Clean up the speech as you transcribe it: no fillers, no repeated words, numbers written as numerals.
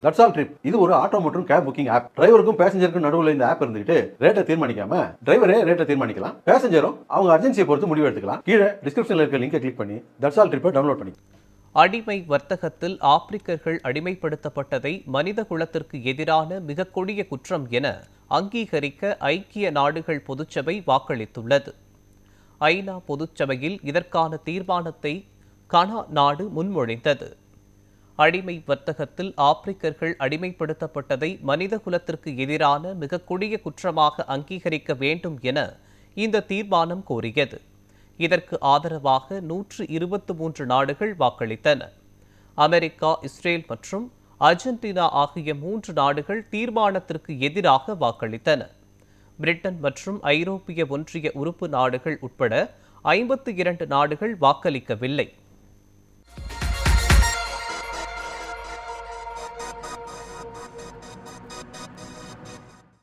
That's all trip. இது ஒரு auto மற்றும் கேப் புக்கிங் ஆப். டிரைவருக்கும் பேசஞ்சருக்கும் நடுவில் இந்த ஆப் இருந்துகிட்டு ரேட்டை தீர்மானிக்காம டிரைவரே ரேட்டை தீர்மானிக்கலாம். பேசஞ்சரும் அவங்க அர்ஜென்சியை பொறுத்து முடிவு எடுத்துக்கலாம். கீழே டிஸ்கிரிப்ஷன்ல இருக்க லிங்கை கிளிக் பண்ணி தட்ஸ் ஆல் ட்ரிப்பை டவுன்லோட் பண்ணி. அடிமை வர்த்தகத்தில் ஆப்பிரிக்கர்கள் அடிமைப்படுத்தப்பட்டதை மனித குலத்திற்கு எதிரான மிக கொடிய குற்றம் என அங்கீகரிக்க ஐக்கிய நாடுகள் பொதுச்சபை வாக்களித்துள்ளது. ஐநா பொதுச்சபையில் இதற்கான தீர்மானத்தை கனா நாடு முன்மொழிந்தது. அடிமை வர்த்தகத்தில் ஆப்பிரிக்கர்கள் அடிமைப்படுத்தப்பட்டதை மனித குலத்திற்கு எதிரான மிக கொடிய குற்றமாக அங்கீகரிக்க வேண்டும் என இந்த தீர்மானம் கோரியது. இதற்கு ஆதரவாக 123 நாடுகள் வாக்களித்தன. அமெரிக்கா, இஸ்ரேல் மற்றும் அர்ஜென்டினா ஆகிய 3 நாடுகள் தீர்மானத்திற்கு எதிராக வாக்களித்தன. பிரிட்டன் மற்றும் ஐரோப்பிய ஒன்றிய உறுப்பு நாடுகள் உட்பட 52 நாடுகள் வாக்களிக்கவில்லை.